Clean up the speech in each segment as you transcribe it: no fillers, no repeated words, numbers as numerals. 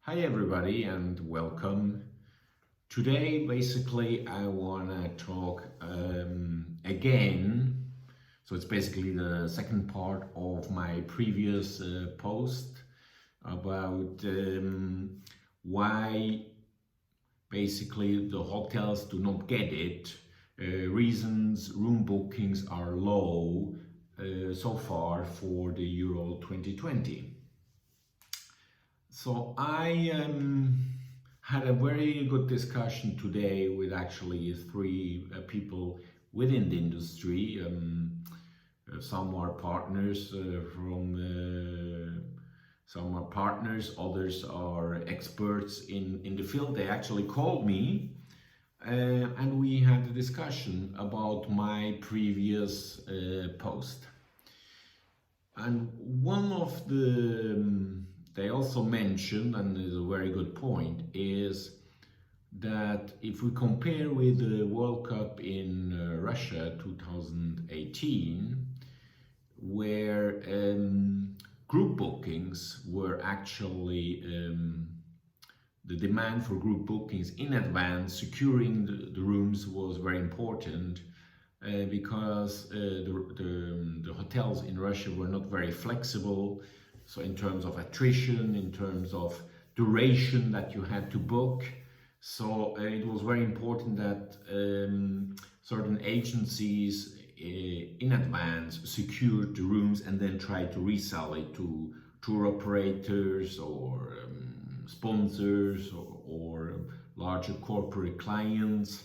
Hi everybody and welcome. Today basically I want to talk again, so it's basically the second part of my previous post about why basically the hotels do not get it, reasons room bookings are low so far for the Euro 2020. So I had a very good discussion today with actually three people within the industry. Some are partners some are partners, others are experts in the field. They actually called me and we had a discussion about my previous post. And one of they also mentioned, and is a very good point, is that if we compare with the World Cup in Russia 2018, where group bookings were actually the demand for group bookings in advance, securing the rooms was very important. Because the hotels in Russia were not very flexible. So in terms of attrition, in terms of duration that you had to book. So it was very important that certain agencies in advance secured the rooms and then tried to resell it to tour operators or sponsors or larger corporate clients.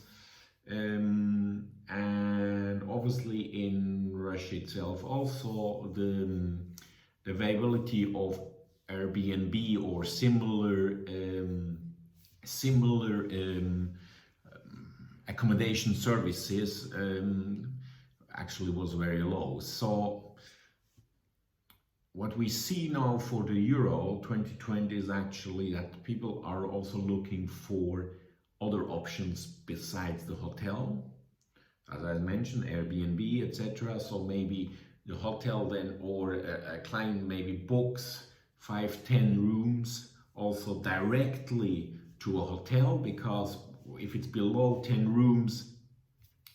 And obviously in Russia itself also the availability of Airbnb or similar accommodation services actually was very low. So what we see now for the Euro 2020 is actually that people are also looking for other options besides the hotel, as I mentioned, Airbnb, etc. So maybe the hotel then, or a client maybe books 5-10 rooms also directly to a hotel, because if it's below 10 rooms,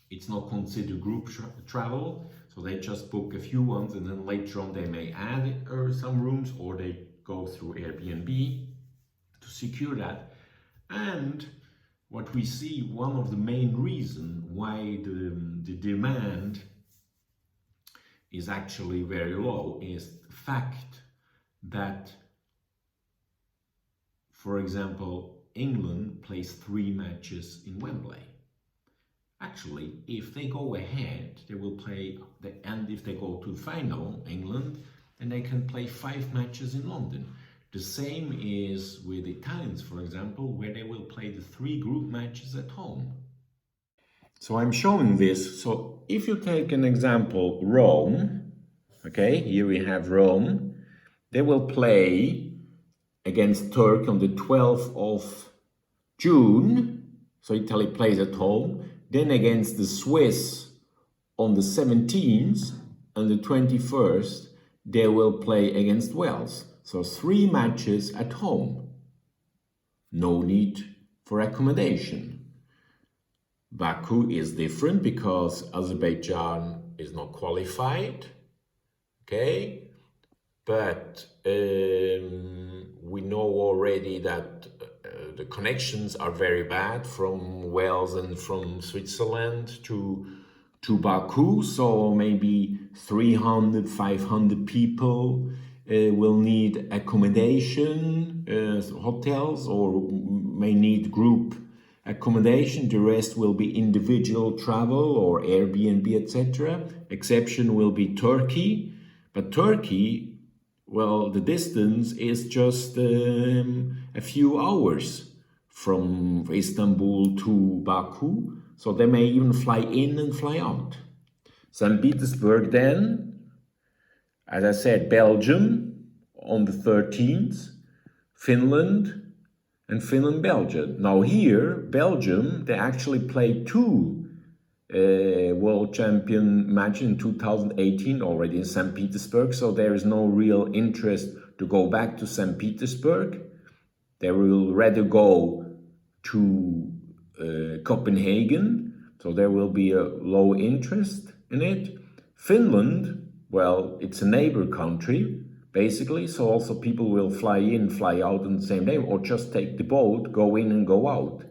it's not considered group travel. So they just book a few ones and then later on they may add some rooms, or they go through Airbnb to secure that. And what we see, one of the main reasons why the demand is actually very low is the fact that, for example, England plays 3 matches in Wembley. Actually, if they go ahead, they will play, and if they go to the final, England, then they can play 5 matches in London. The same is with Italians, for example, where they will play the 3 group matches at home. So I'm showing this. So if you take an example, Rome, okay, here we have Rome. They will play against Turkey on the 12th of June. So Italy plays at home. Then against the Swiss on the 17th and the 21st, they will play against Wales. So 3 matches at home. No need for accommodation. Baku is different because Azerbaijan is not qualified. Okay, but we know already that the connections are very bad from Wales and from Switzerland to Baku. So maybe 300, 500 people will need accommodation, hotels, or may need group accommodation. The rest will be individual travel or Airbnb, etc. Exception will be Turkey. But Turkey, well, the distance is just a few hours from Istanbul to Baku. So they may even fly in and fly out. St. Petersburg then, as I said, Belgium on the 13th, Finland, and Finland, Belgium. Now here, Belgium, they actually played 2 world champion match in 2018 already in St. Petersburg. So there is no real interest to go back to St. Petersburg. they will rather go to Copenhagen, so there will be a low interest in it. Finland, well, it's a neighbor country, basically, so also people will fly in, fly out on the same day, or just take the boat, go in and go out.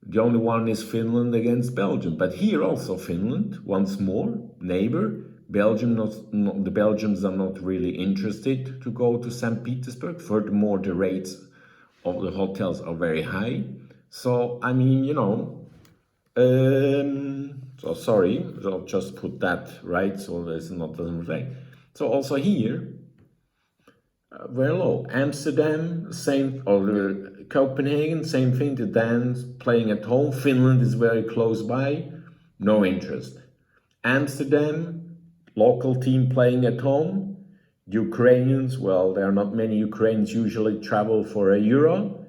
The only one is Finland against Belgium, but here also Finland, once more, neighbor. Belgium, the Belgians are not really interested to go to St. Petersburg. Furthermore, the rates of the hotels are very high. So, I mean, you know, so sorry, I'll just put that right, so there's not doesn't reflect. So also here, very low. Amsterdam, same, or Copenhagen, same thing. The Danes playing at home. Finland is very close by, no interest. Amsterdam, local team playing at home. Ukrainians, well, there are not many Ukrainians usually travel for a Euro.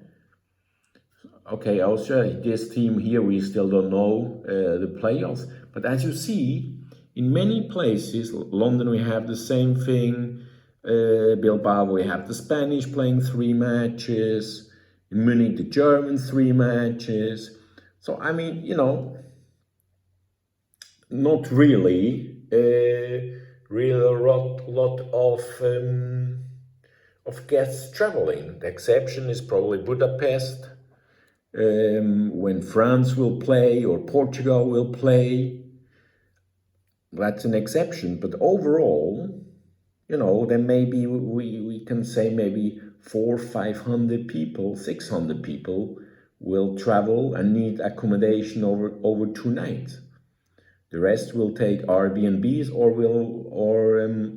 Okay, Austria, this team here, we still don't know the playoffs. But as you see, in many places, London, we have the same thing. Bilbao, we have the Spanish playing 3 matches. In Munich, the Germans 3 matches. So, I mean, you know, not really. A lot of guests traveling. The exception is probably Budapest, when France will play or Portugal will play. That's an exception, but overall, you know, then maybe we can say maybe 400-500 people, 600 people will travel and need accommodation over 2 nights. The rest will take Airbnbs or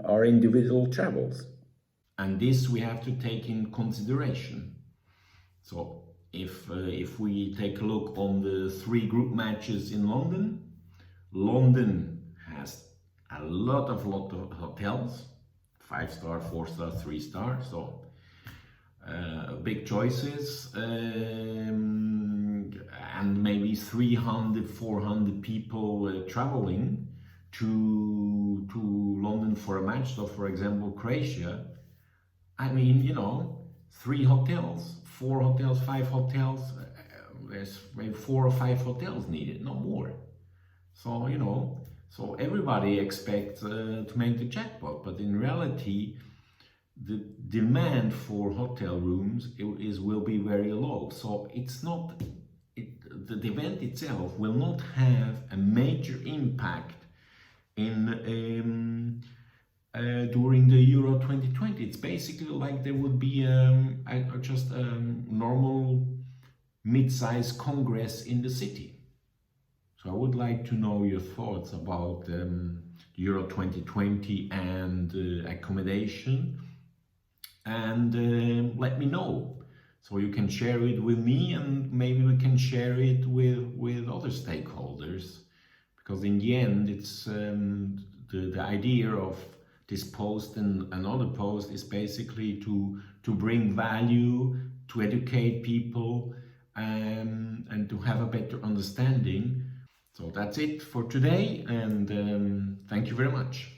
our individual travels. And this we have to take in consideration. So if we take a look on the 3 group matches in London, London has a lot of hotels, 5-star, 4-star, 3-star, so big choices, and maybe 300-400 people traveling to London for a match. So for example, Croatia, I mean, you know, 3 hotels, 4 hotels, 5 hotels, there's maybe 4 or 5 hotels needed, no more. So, you know, so everybody expects to make the jackpot, but in reality, the demand for hotel rooms will be very low. So it's not, the event itself will not have a major impact in during the Euro 2020. It's basically like there would be just a normal mid-sized congress in the city. So I would like to know your thoughts about Euro 2020 and accommodation, and let me know. So you can share it with me, and maybe we can share it with other stakeholders, because in the end it's the idea of this post and another post is basically to bring value, to educate people, and to have a better understanding. So that's it for today, and thank you very much.